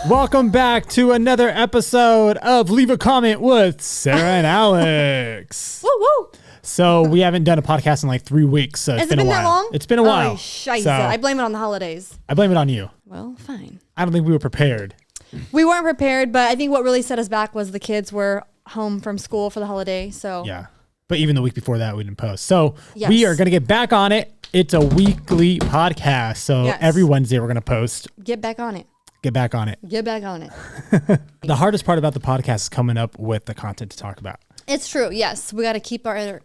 Welcome back to another episode of Leave a Comment with Sarah and Alex. Woo woo. So we haven't done a podcast in like 3 weeks. So it's been a while. That long? It's been a while. Oh, scheisse. So I blame it on the holidays. I blame it on you. Well, fine. I don't think we were prepared. We weren't prepared, but I think what really set us back was the kids were home from school for the holiday. So Yeah. But even the week before that, we didn't post. So Yes. we are going to get back on it. It's a weekly podcast. So Yes. every Wednesday we're going to post. get back on it. Get back on it. Get back on it. The hardest part about the podcast is coming up with the content to talk about. It's true. Yes, we got to keep our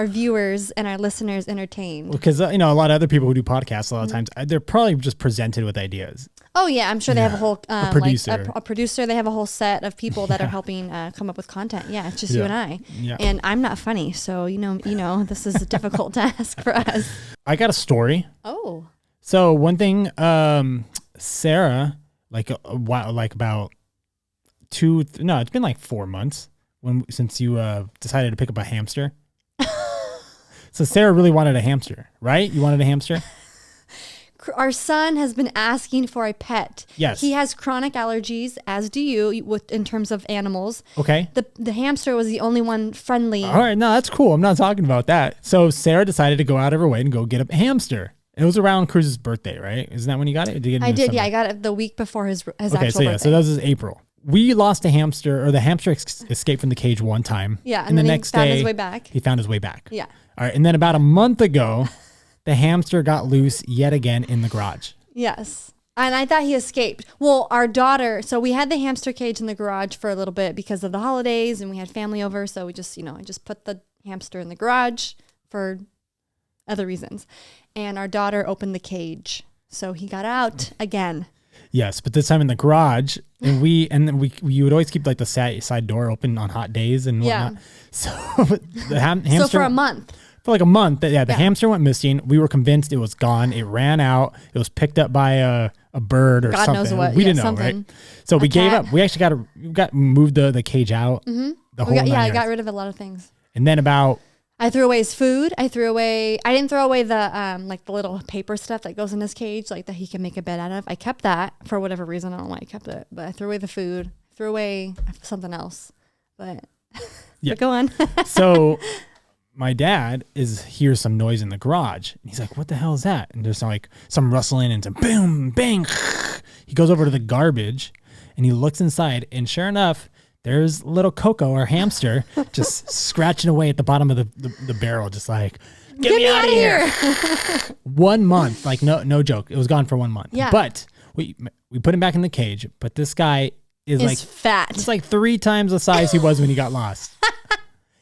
viewers and our listeners entertained. Because, a lot of other people who do podcasts, a lot of times, they're probably just presented with ideas. Oh yeah, I'm sure they have a whole producer. a producer. They have a whole set of people that are helping come up with content. Yeah, it's just you and I. Yeah. And I'm not funny, so you know, this is a difficult task for us. I got a story. Oh. So one thing, Sarah, it's been like 4 months since you decided to pick up a hamster. So Sarah really wanted a hamster, right? You wanted a hamster? Our son has been asking for a pet. Yes. He has chronic allergies, as do you, in terms of animals. Okay. The hamster was the only one friendly. All right. No, that's cool. I'm not talking about that. So Sarah decided to go out of her way and go get a hamster. It was around Cruz's birthday, right? Isn't that when you got it? Or did you get it I in the did. summer? Yeah, I got it the week before his actual so birthday. So that was April. We lost a hamster, or the hamster escaped from the cage one time. Yeah, and then the next he found day his way back. He found his way back. Yeah. All right. And then about a month ago, the hamster got loose yet again in the garage. Yes. And I thought he escaped. Well, our daughter, so we had the hamster cage in the garage for a little bit because of the holidays and we had family over. So we just, I just put the hamster in the garage for other reasons. And our daughter opened the cage. So he got out again. Yes, but this time in the garage, and you would always keep like the side door open on hot days and whatnot. Yeah. So the hamster. So for a month. For like a month, the hamster went missing. We were convinced it was gone. It ran out. It was picked up by a bird or God something. knows what. We Yeah, didn't know, something. right? So we gave cat. up. We actually moved the cage out. Mm-hmm. The whole nine I yards. got rid of a lot of things. And then I threw away his food. I didn't throw away the the little paper stuff that goes in his cage, like that he can make a bed out of. I kept that for whatever reason. I don't know why I kept it, but I threw away the food. Threw away something else, but Yeah. but go on. So my dad hears some noise in the garage, and he's like, "What the hell is that?" And there's some rustling and some boom, bang. He goes over to the garbage, and he looks inside, and sure enough, there's little Coco, our hamster, just scratching away at the bottom of the barrel, just like, get me out of here. 1 month, like no joke. It was gone for 1 month. Yeah. But we put him back in the cage, but this guy is like fat. It's like 3 times the size he was when he got lost.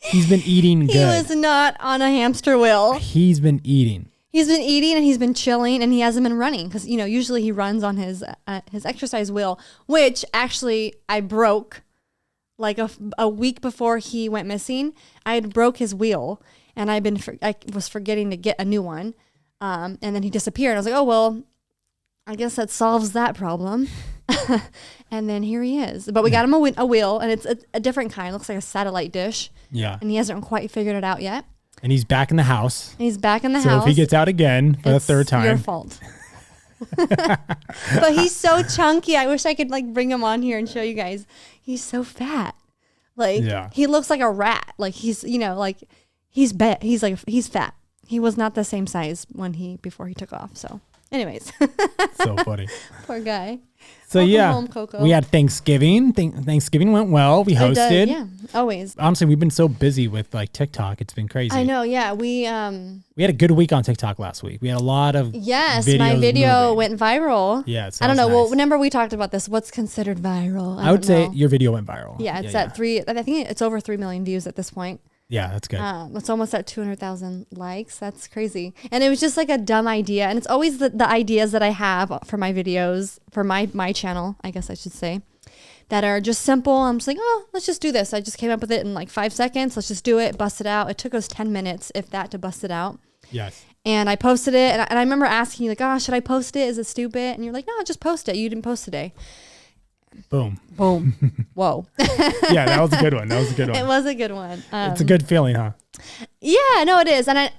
He's been eating good. He was not on a hamster wheel. He's been eating. He's been eating and he's been chilling and he hasn't been running because usually he runs on his exercise wheel, which actually I broke like a week before he went missing. I had broke his wheel and I was forgetting to get a new one, and then he disappeared. I was like, oh well, I guess that solves that problem. And then here he is. But we got him a wheel, and it's a different kind. It looks like a satellite dish. Yeah. And he hasn't quite figured it out yet. And he's back in the house. And he's back in the So house. if he gets out again for the third time. It's your fault. But he's so chunky. I wish I could bring him on here and show you guys. He's so fat. He looks like a rat. He's he's fat. He was not the same size before he took off. So anyways. So funny. Poor guy. So Welcome home, Coco. we had Thanksgiving. Thanksgiving went well. We hosted. Yeah, always. Honestly, we've been so busy with TikTok. It's been crazy. I know. Yeah, we had a good week on TikTok last week. We had a lot of my video moving. went viral. Yeah, I don't know. Nice. Well, remember we talked about this. What's considered viral? I would say your video went viral. Yeah, it's at 3. I think it's over 3 million views at this point. Yeah, that's good. It's almost at 200,000 likes. That's crazy. And it was just like a dumb idea. And it's always the ideas that I have for my videos, for my channel, I guess I should say, that are just simple. I'm just like, oh, let's just do this. I just came up with it in 5 seconds. Let's just do it, bust it out. It took us 10 minutes, if that, to bust it out. Yes. And I posted it. And I remember asking you, oh, should I post it? Is it stupid? And you're like, no, just post it. You didn't post today. Boom. Whoa. Yeah, that was a good one. It was a good one. It's a good feeling, huh? Yeah, no, it is. And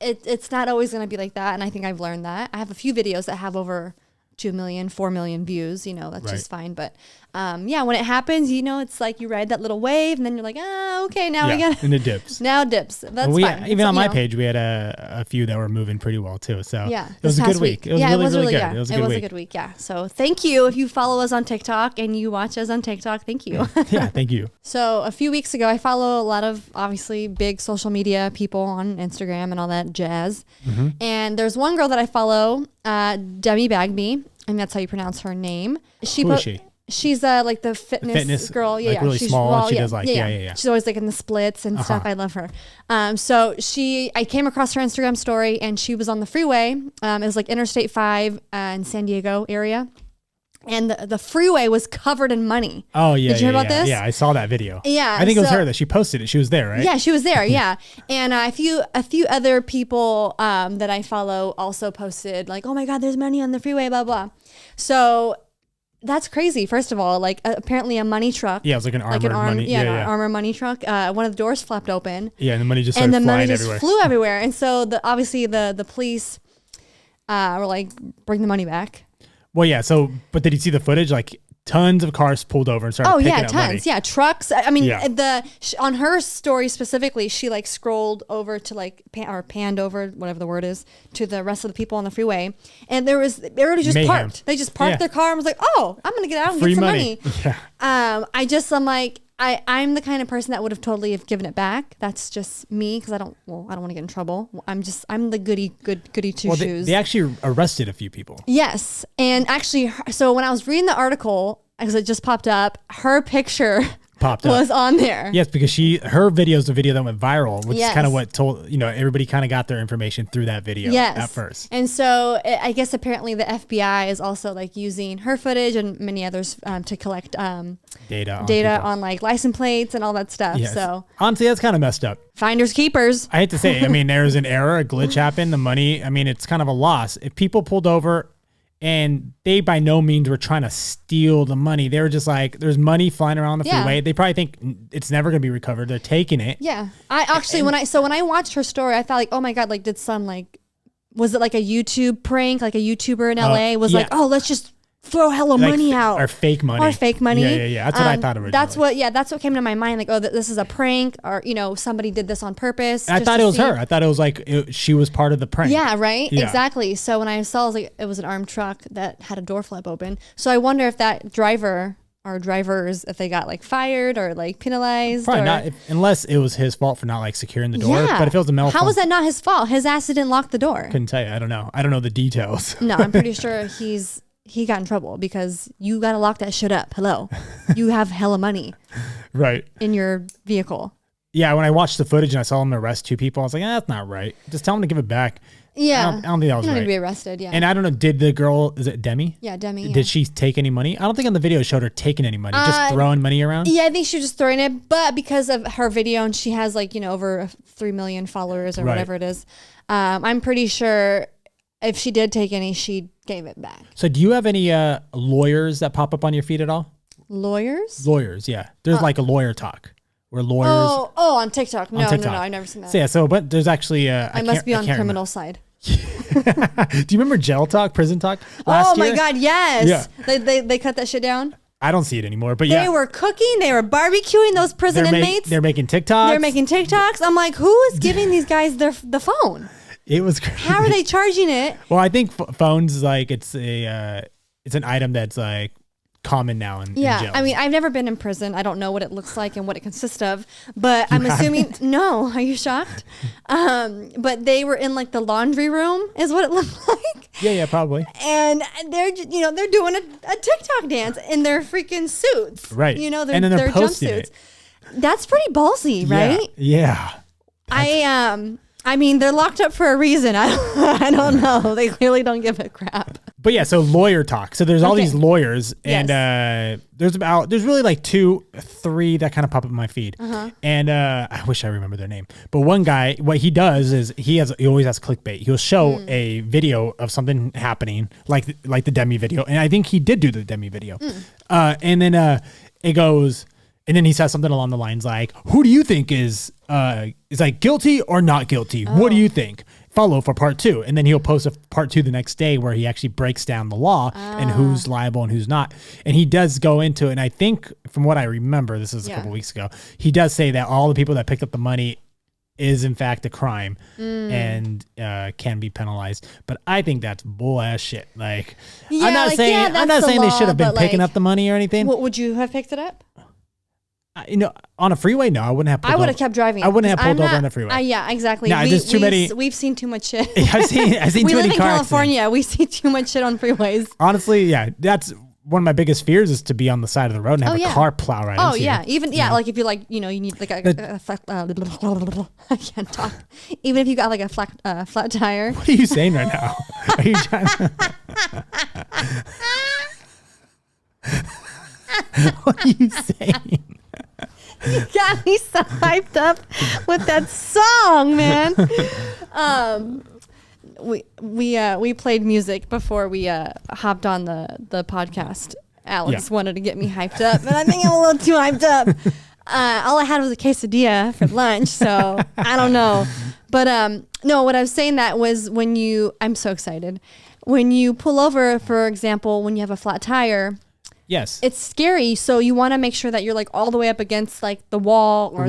it's not always going to be like that. And I think I've learned that. I have a few videos that have over 2 million, 4 million views, that's Right. just fine. But yeah, when it happens, it's like you ride that little wave and then you're like, okay, now we got and it dips. now it dips. That's fine. Even on my page, we had a few that were moving pretty well too. So yeah, it was a good week. It was really good. Yeah, It was a good week. Yeah. So thank you. If you follow us on TikTok and you watch us on TikTok, thank you. Yeah, thank you. So a few weeks ago, I follow a lot of obviously big social media people on Instagram and all that jazz. Mm-hmm. And there's one girl that I follow, Demi Bagby, and that's how you pronounce her name. Who is she? She's like the fitness girl. Yeah, really she's small. raw, And she does like, yeah. She's always like in the splits and stuff. I love her. So I came across her Instagram story and she was on the freeway. It was like Interstate 5 in San Diego area. And the freeway was covered in money. Oh, yeah. Did you hear about this? Yeah, I saw that video. Yeah. I think it was her that she posted it. She was there, right? Yeah, she was there. Yeah. And a few other people that I follow also posted like, oh my God, there's money on the freeway, blah, blah. So that's crazy. First of all, like apparently a money truck. Yeah, it was like an armored money. An armored money truck. One of the doors flapped open. Yeah, and the money just started flying everywhere. Flew everywhere. And so obviously the police were like, bring the money back. Well, yeah. So, but did you see the footage? Like tons of cars pulled over and started picking up money. Tons. Yeah, trucks. I mean, on her story specifically, she like scrolled over to like panned over, whatever the word is, to the rest of the people on the freeway, and they already just Mayhem. parked. They just parked their car and was like, "Oh, I'm gonna get out and Free get some money." Yeah. I'm like. I'm the kind of person that would have totally have given it back. That's just me because I don't want to get in trouble. I'm the goody two shoes. They actually arrested a few people. Yes. And actually, so when I was reading the article, because it just popped up, her picture was on there. Yes, because her video is the video that went viral, which is kind of what told, everybody kind of got their information through that video at first. And so I guess apparently the FBI is also like using her footage and many others to collect data on like license plates and all that stuff. Yes. So honestly, that's kind of messed up. Finders keepers. I hate to say it. I mean, there was an error, a glitch happened, the money, I mean, it's kind of a loss. If people pulled over and they by no means were trying to steal the money. They were just like, there's money flying around the freeway. They probably think it's never going to be recovered. They're taking it. Yeah. I actually, when I watched her story, I thought like, oh my God, like was it like a YouTube prank? Like a YouTuber in LA was like, oh, let's just throw hella money out. Or fake money. Yeah. That's what I thought originally. That's what came to my mind. Like, oh, this is a prank or, somebody did this on purpose. I thought it was her. I thought it was like she was part of the prank. Yeah, right? Yeah. Exactly. So when I saw it was an armed truck that had a door flap open. So I wonder if that driver or drivers, if they got like fired or like penalized. Probably not, unless it was his fault for not like securing the door. Yeah. But if it was a malfunction. How was that not his fault? His ass didn't lock the door. Couldn't tell you. I don't know. I don't know the details. No, I'm pretty sure he got in trouble because you got to lock that shit up. Hello. You have hella money. Right. In your vehicle. Yeah. When I watched the footage and I saw him arrest 2 people, I was like, that's not right. Just tell him to give it back. Yeah. I don't think that was right. You don't need to be arrested. Yeah. And I don't know, did the girl, is it Demi? Yeah, Demi. Did she take any money? I don't think on the video it showed her taking any money, just throwing money around. Yeah, I think she was just throwing it. But because of her video and she has like, over 3 million followers or whatever it is, I'm pretty sure if she did take any, she gave it back. So do you have any lawyers that pop up on your feed at all? Lawyers? Lawyers, yeah. There's like a lawyer talk where lawyers. Oh, on TikTok. No, I've never seen that. So yeah, but there's actually I must be on criminal side. Do you remember jail talk, prison talk last year? Oh my God, yes. Yeah. They cut that shit down? I don't see it anymore, but yeah. They were cooking, they were barbecuing those prison inmates. They're making TikToks. I'm like, who is giving these guys the phone? It was crazy. How are they charging it? Well, I think phones, like it's an item that's like common now in jail. I mean, I've never been in prison. I don't know what it looks like and what it consists of, but I'm assuming no. Are you shocked? But they were in like the laundry room, is what it looked like. Yeah, probably. And they're they're doing a TikTok dance in their freaking suits, right? And then they're posting jumpsuits. That's pretty ballsy, right? Yeah. I mean, they're locked up for a reason. I don't know. They clearly don't give a crap. But yeah, so lawyer talk. So there's all these lawyers, and there's really like 2, 3 that kind of pop up in my feed. And I wish I remember their name. But one guy, what he does is he always has clickbait. He'll show a video of something happening, like the Demi video, and I think he did do the Demi video. And then it goes. And then he says something along the lines like, who do you think is like guilty or not guilty? What do you think? follow for part 2. And then he'll post a part 2 the next day where he actually breaks down the law and who's liable and who's not. And he does go into it. And I think from what I remember, this is a couple weeks ago, he does say that all the people that picked up the money is in fact a crime and can be penalized. But I think that's bullshit. Like, I'm not saying they should have been picking up the money or anything. What, would you have picked it up? On a freeway, no, I wouldn't have. I would have kept driving. I wouldn't have pulled over on the freeway. Yeah, exactly. No, there's too many. We've seen too much shit. I've seen we too live many in car California. accidents. We see too much shit on freeways. Honestly, yeah, that's one of my biggest fears is to be on the side of the road and have a car plow right into you. Even like if you you need like I can't talk. Even if you got like a flat tire. What are you saying right now? Are you trying to... What are you saying? You got me so hyped up with that song, man. We played music before we hopped on the podcast. Alex wanted to get me hyped up, but I think I'm a little too hyped up. All I had was a quesadilla for lunch, so I don't know. But no, what I was saying that was I'm so excited. When you pull over, for example, when you have a flat tire, yes, it's scary. So you want to make sure that you're like all the way up against like the wall or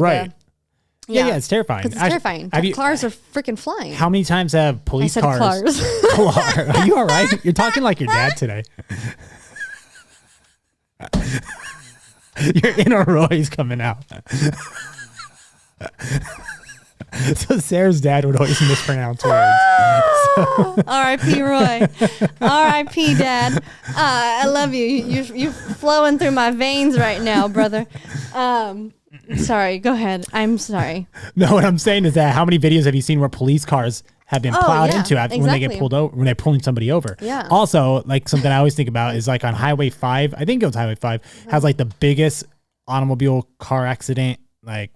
Yeah, it's terrifying. Because it's terrifying. Cars are freaking flying. How many times have police cars? Are you all right? You're talking like your dad today. Your inner Roy's coming out. So Sarah's dad would always mispronounce words. R.I.P. Roy. R.I.P. Dad. I love you. You're flowing through my veins right now, brother. Sorry, go ahead. I'm sorry. No, what I'm saying is that how many videos have you seen where police cars have been plowed into when they get pulled over, when they're pulling somebody over? Yeah. Also, like something I always think about is like on Highway 5, I think it was Highway 5, has like the biggest automobile car accident like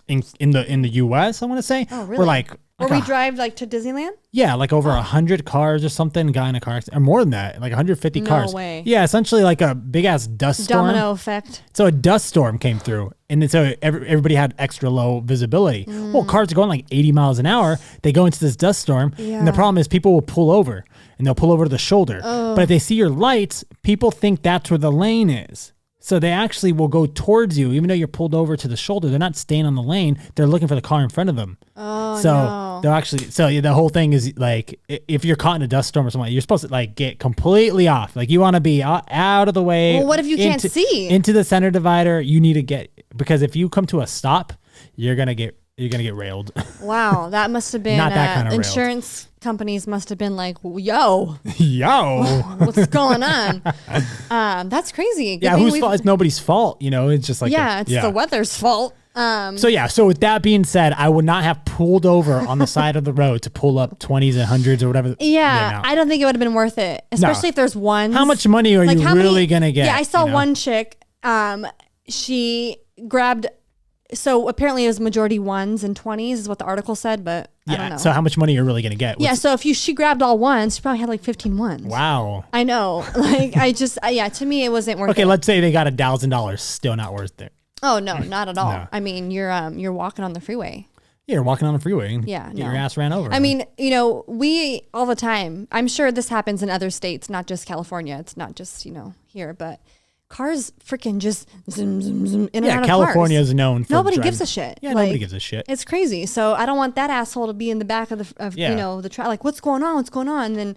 in the US, I want to say. Oh, really? We're like Or we drive like to Disneyland? Yeah, like over 100 cars or something, guy in a car accident, or more than that, like 150 cars. No way. Yeah, essentially like a big ass dust storm. Domino effect. So a dust storm came through, and then so everybody had extra low visibility. Well, cars are going like 80 miles an hour. They go into this dust storm, and the problem is people will pull over, and they'll pull over to the shoulder. But if they see your lights, people think that's where the lane is. So they actually will go towards you, even though you're pulled over to the shoulder. They're not staying on the lane. They're looking for the car in front of them. Oh, so no. they're actually, the whole thing is like, if you're caught in a dust storm or something, you're supposed to like get completely off. Like you want to be out of the way. Well, what if you can't see? Into the center divider, you need to get, because if you come to a stop, you're going to get railed. Wow. That must have been, not that kind of insurance companies must have been like, yo, what's going on? That's crazy. Yeah, whose fault? It's nobody's fault. You know, it's just like it's the weather's fault. So with that being said, I would not have pulled over on the side of the road to pull up 20s and 100s or whatever. Yeah, I don't think it would have been worth it, especially if there's ones. How much money are you really gonna get? Yeah, I saw one chick. She grabbed. So apparently it was majority 1s and 20s is what the article said, but I don't know. So how much money are you really going to get? So if she grabbed all 1s, she probably had like 15 1s. Wow. I know. Like to me it wasn't worth it. Okay, let's say they got $1,000, still not worth it. Oh no, not at all. No. I mean, you're walking on the freeway. Yeah, you're walking on the freeway and get your ass ran over. I mean, we all the time, I'm sure this happens in other states, not just California. It's not just, here, but cars freaking just zoom, zoom, zoom in and out of California cars. is known for nobody driving. gives a shit. Yeah, nobody gives a shit. It's crazy. So I don't want that asshole to be in the back of the truck. Like, what's going on? What's going on? And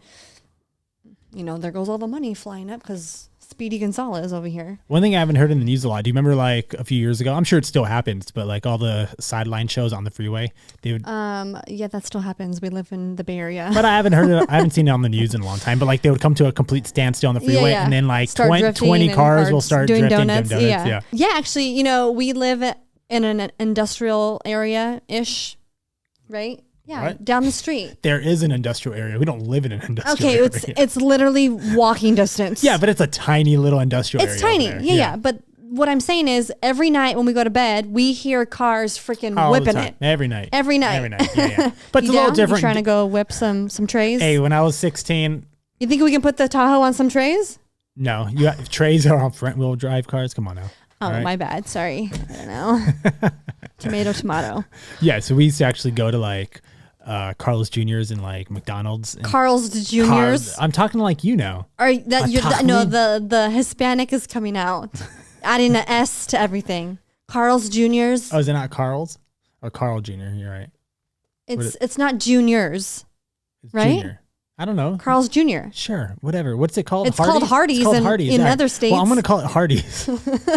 then, there goes all the money flying up because Speedy Gonzalez over here. One thing I haven't heard in the news a lot. Do you remember like a few years ago? I'm sure it still happens, but like all the sideline shows on the freeway, they would. Yeah, that still happens. We live in the Bay Area. But I haven't heard it. I haven't seen it on the news in a long time. But like they would come to a complete standstill on the freeway, and then like 20 cars will start doing drifting, donuts. doing donuts. Yeah. Actually, we live in an industrial area ish, right? Yeah, what? Down the street. There is an industrial area. We don't live in an industrial area. Okay, it's literally walking distance. Yeah, but it's a tiny little industrial area. It's tiny. Yeah. But what I'm saying is every night when we go to bed, we hear cars freaking whipping it. Every night. Yeah. But it's a little different. You trying to go whip some trays? Hey, when I was 16. You think we can put the Tahoe on some trays? No. Trays are on front wheel drive cars. Come on now. Oh, right? My bad. Sorry. I don't know. Tomato. Yeah, so we used to actually go to like Carl's Jr.'s and like McDonald's. And Carl's Juniors. I'm talking like Or the Hispanic is coming out, adding an S to everything. Carl's Juniors. Oh, is it not Carl's or Carl Jr.? You're right. It's not Juniors, It's right? Junior. I don't know. Carl's Jr. Sure, whatever. What's it called? It's called Hardee's in other states. Well, I'm going to call it Hardee's.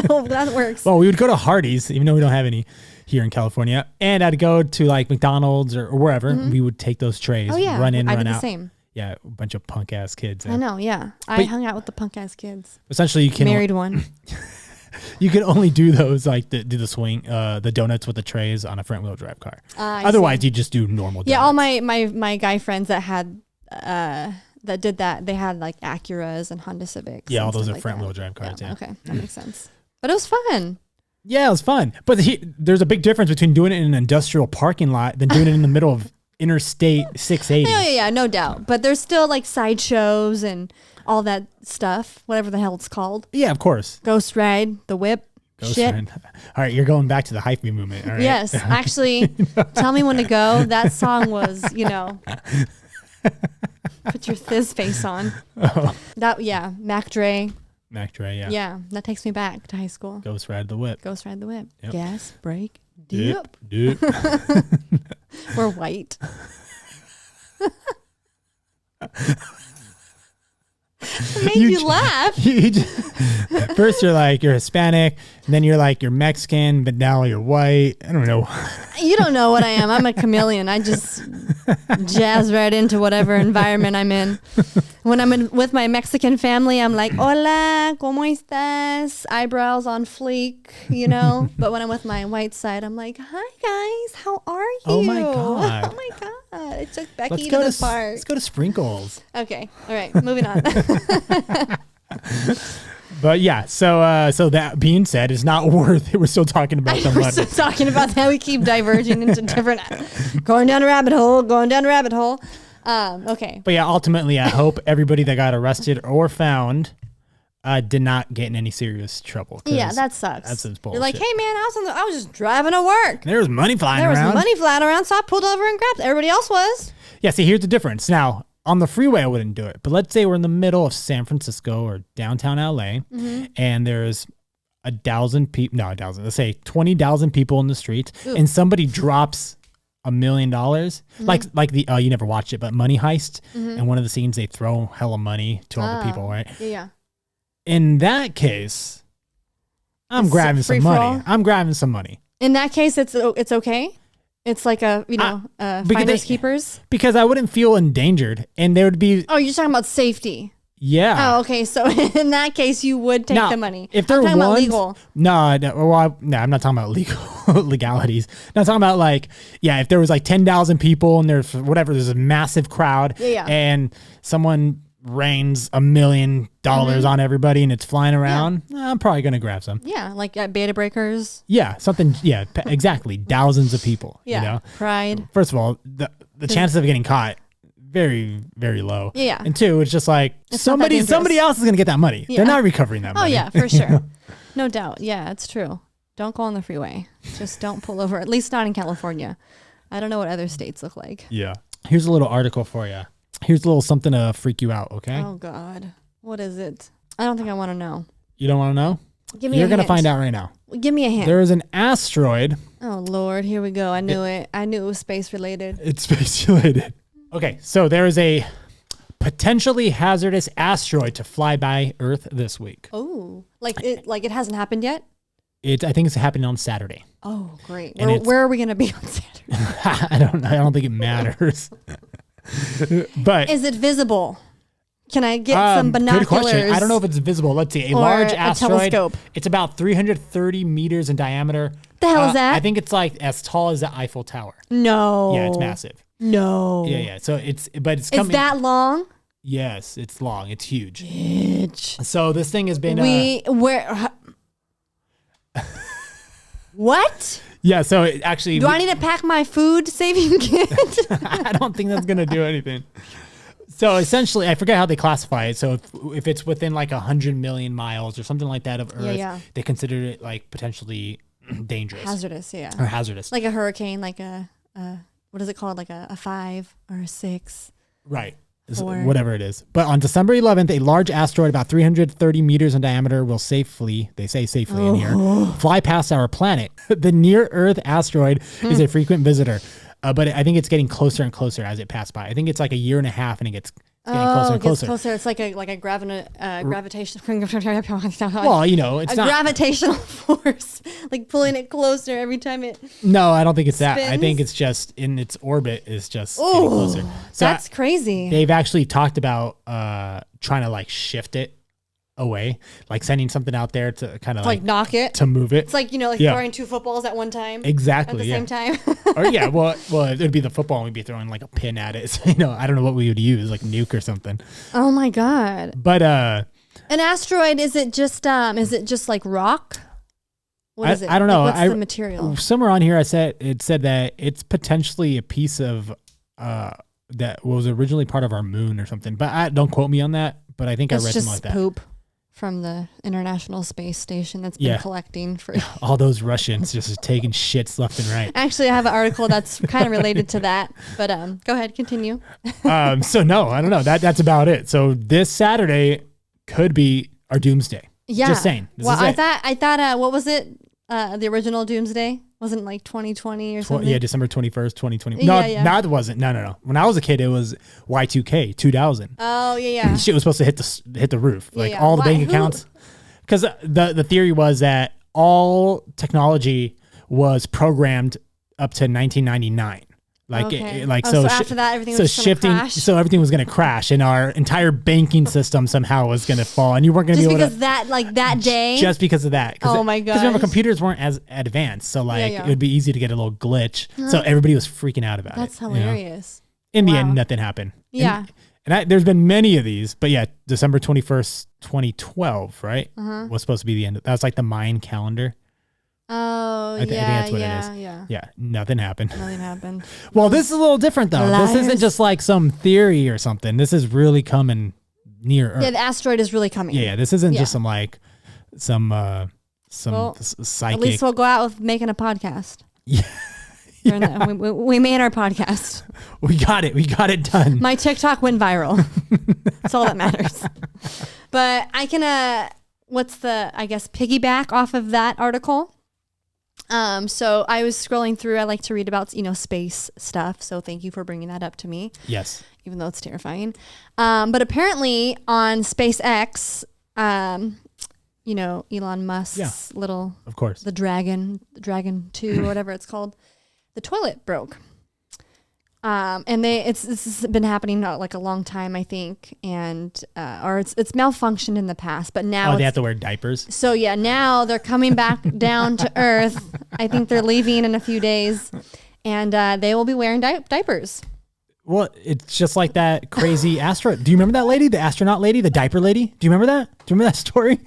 Oh, that works. Well, we would go to Hardee's, even though we don't have any here in California. And I'd go to like McDonald's or wherever. Mm-hmm. We would take those trays, run in, run out. I did the same. Yeah, a bunch of punk ass kids. I know, yeah. I hung out with the punk ass kids. Essentially, you can married one. You can only do those like do the swing, the donuts with the trays on a front wheel drive car. Otherwise, you just do normal. Donuts. Yeah, all my guy friends that had that did that, they had like Acuras and Honda Civics. Yeah, all those are front wheel drive cars. Yeah. Okay, that makes sense. But it was fun. Yeah, it was fun. But there's a big difference between doing it in an industrial parking lot than doing it in the middle of Interstate 680. Yeah, no doubt. But there's still like sideshows and all that stuff, whatever the hell it's called. Yeah, of course. Ghost Ride, the whip. Ghost Ride. All right, you're going back to the hype me movement. All right? Yes, actually, Tell Me When to Go. That song was, put your Thiz face on. Oh. Mac Dre. Mac Dre, yeah. Yeah, that takes me back to high school. Ghost Ride the Whip. Ghost Ride the Whip. Yep. Gas, brake, dip. We're white. It made you laugh. First you're like, you're Hispanic, and then you're like, you're Mexican, but now you're white. I don't know. You don't know what I am. I'm a chameleon. I just jazz right into whatever environment I'm in. When I'm with my Mexican family, I'm like, hola, ¿cómo estás? Eyebrows on fleek, But when I'm with my white side, I'm like, hi, guys. How are you? Oh, my God. Oh, my God. I took Becky to the park. Let's go to Sprinkles. Okay. All right. Moving on. But yeah, so that being said, it's not worth it. We're still talking about the money. We're still talking about that. We keep diverging into different, going down a rabbit hole. Okay. But yeah, ultimately, I hope everybody that got arrested or found did not get in any serious trouble. Yeah, that sucks. That's bullshit. You're like, hey man, I was just driving to work. There was money flying around. So I pulled over and grabbed it. Everybody else was. Yeah, see, here's the difference. Now, on the freeway, I wouldn't do it. But let's say we're in the middle of San Francisco or downtown LA, and there's 1,000 people. No, 1,000. Let's say 20,000 people in the street, and somebody drops $1 million. Like the you never watched it, but Money Heist. And one of the scenes, they throw hella money to all the people, right? Yeah. In that case, I'm grabbing some money. I'm grabbing some money. In that case, it's okay. It's like finders keepers. Because I wouldn't feel endangered, and there would be. Oh, you're talking about safety. Yeah. Oh, okay. So in that case, you would take the money. If they're talking about legal. No, I'm not talking about legalities. No, I'm talking about if there was 10,000 people and there's a massive crowd, and someone rains $1 million on everybody and it's flying around, I'm probably going to grab some. Yeah, like at Beta Breakers. Yeah, something. Yeah, exactly. Thousands of people. Yeah, Pride. First of all, the chances of getting caught, very, very low. Yeah. And two, it's just like somebody else is going to get that money. Yeah. They're not recovering that money. Oh, yeah, for sure. No doubt. Yeah, it's true. Don't go on the freeway. Just don't pull over, at least not in California. I don't know what other states look like. Yeah. Here's a little article for you. Here's a little something to freak you out, okay? Oh, God. What is it? I don't think I want to know. You don't want to know? Give me You're going to find out right now. Give me a hint. There is an asteroid. Oh, Lord. Here we go. I knew it. I knew it was space-related. It's space-related. Okay, so there is a potentially hazardous asteroid to fly by Earth this week. Oh. It hasn't happened yet? I think it's happening on Saturday. Oh, great. Where are we going to be on Saturday? I don't know. I don't think it matters. But is it visible? Can I get some binoculars? Good question. I don't know if it's visible. Let's see. A large asteroid. Telescope. It's about 330 meters in diameter. The hell is that? I think it's as tall as the Eiffel Tower. No. Yeah, it's massive. No. Yeah. So it's coming. Is that long? Yes, it's long. It's huge. Bitch. So this thing has been. What? Yeah, so it actually... Do I need to pack my food saving kit? I don't think that's going to do anything. So essentially, I forget how they classify it. So if it's within 100 million miles or something like that of Earth, they consider it potentially dangerous. Hazardous, yeah. Or hazardous. Like a hurricane, like a what is it called? Like a 5 or a 6. Right. Four. Whatever it is. But on December 11th, a large asteroid about 330 meters in diameter will safely in here, fly past our planet. The near-Earth asteroid is a frequent visitor, but I think it's getting closer and closer as it passes by. I think it's like a year and a half, and it gets getting closer and closer. It's like a gravitational. Well, it's not gravitational force, like pulling it closer every time it. No, I don't think it's that. I spins. think it's just in its orbit is just getting closer. So That's crazy. They've actually talked about trying to like shift it away, like sending something out there to kind of like knock it, to move it. It's like throwing 2 footballs at one time. Exactly. At the same time. Or well, it'd be the football, and we'd be throwing like a pin at it. So, I don't know what we would use, like nuke or something. Oh my god. But an asteroid, is it just like rock? What is it? I don't know. Like, what's the material? Somewhere on here, it said that it's potentially a piece of that was originally part of our moon or something. But don't quote me on that. But I think I read something like that. Poop from the International Space Station that's been collecting for all those Russians just taking shits left and right. Actually, I have an article that's kind of related to that, but go ahead, continue. So no, I don't know. That's about it. So this Saturday could be our doomsday. Yeah. Just saying. I thought what was it? The original doomsday wasn't like 2020 or something. Yeah, December 21st, 2020. No, it wasn't. No. When I was a kid, it was Y2K 2000. Oh yeah. Shit was supposed to hit the roof, all the bank accounts. Because the theory was that all technology was programmed up to 1999. So after that, everything was shifting. Crash. So everything was going to crash, and our entire banking system somehow was going to fall, and you weren't going to be able to. Just because that day. Just because of that. Oh my god. Because remember, computers weren't as advanced, so it would be easy to get a little glitch. So everybody was freaking out about it. That's hilarious. In the end, nothing happened. Yeah. And there's been many of these, but yeah, December 21st, 2012, right? Was supposed to be the end. That was like the Mayan calendar. Oh, I think that's what it is. Yeah, nothing happened. Nothing happened. Well, this is a little different, though. Liars. This isn't just like some theory or something. This is really coming near Earth. Yeah, the asteroid is really coming. Yeah, this isn't just some psychic. At least we'll go out with making a podcast. Yeah. We made our podcast. We got it. We got it done. My TikTok went viral. That's all that matters. But I can, piggyback off of that article. So I was scrolling through. I like to read about, space stuff. So thank you for bringing that up to me. Yes. Even though it's terrifying. But apparently on SpaceX, Elon Musk's little, of course, the Dragon 2 or whatever it's called, the toilet broke. And it's been happening like a long time, I think, and or it's malfunctioned in the past, but now they have to wear diapers. So yeah, now they're coming back down to Earth. I think they're leaving in a few days, and they will be wearing diapers. Well, it's just like that crazy asteroid. Do you remember that lady, the astronaut lady, the diaper lady? Do you remember that? Do you remember that story?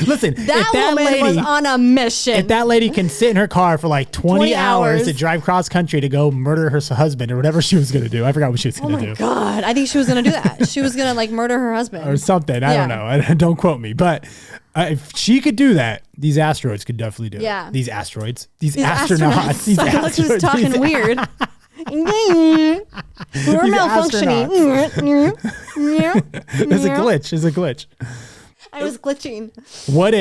Listen, that woman was on a mission. If that lady can sit in her car for like 20 hours to drive cross country to go murder her husband or whatever she was going to do. I forgot what she was going to do. Oh my God. I think she was going to do that. She was going to like murder her husband. Or something. I don't know. Don't quote me. But if she could do that, these asteroids could definitely do it. These asteroids. These astronauts. These astronauts. Look who's talking weird. We're malfunctioning. It's a glitch. It's a glitch. I was glitching. What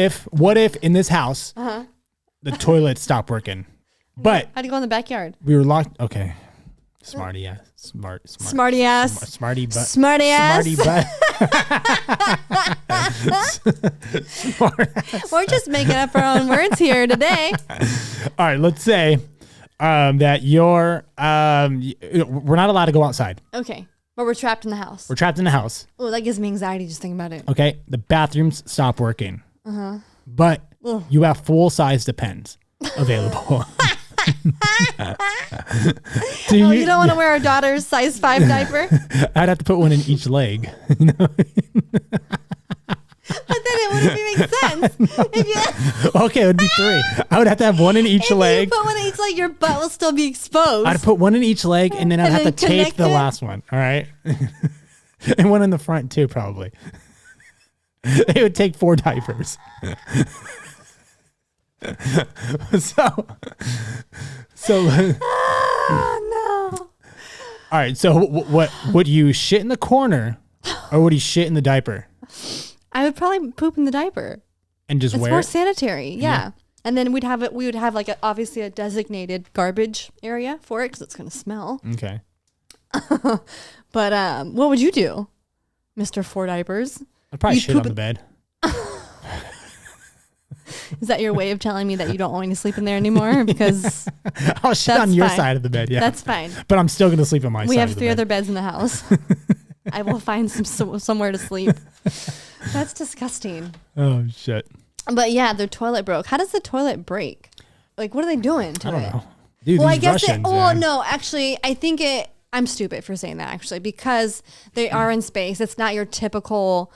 if in this house the toilet stopped working? But how'd you go in the backyard? We were locked. Okay. Smarty ass. Smarty ass. Smarty butt. Smarty ass. Smarty butt. Smart ass. We're just making up our own words here today. All right, let's say that you're we're not allowed to go outside. Okay. But we're trapped in the house. We're trapped in the house. Oh, that gives me anxiety just thinking about it. Okay. The bathrooms stop working. But you have full-size Depends available. You don't want to wear our daughter's size 5 diaper? I'd have to put one in each leg. But then it wouldn't make sense. Okay, it would be 3. I would have to have one in each leg. If you put one in each leg, your butt will still be exposed. I'd put one in each leg, and then I'd have to tape the last one. All right, and one in the front too, probably. It would take 4 diapers. So No. All right. So what would you shit in the corner, or would you shit in the diaper? I would probably poop in the diaper. And just it's wear more it? sanitary. Yeah. And then we would have like obviously a designated garbage area for it because it's going to smell. Okay. But what would you do, Mr. Four Diapers? I'd probably shit on the bed. Is that your way of telling me that you don't want me to sleep in there anymore? Because I'll shit on your side of the bed. Yeah. That's fine. But I'm still going to sleep on my side. We have of the 3 bed. other beds in the house. I will find somewhere to sleep. That's disgusting. Oh, shit. But yeah, their toilet broke. How does the toilet break? Like, what are they doing to it? I don't know. Dude, Well, these I guess Russians, well, no, actually, I think I'm stupid for saying that, actually, because they are in space. It's not your typical,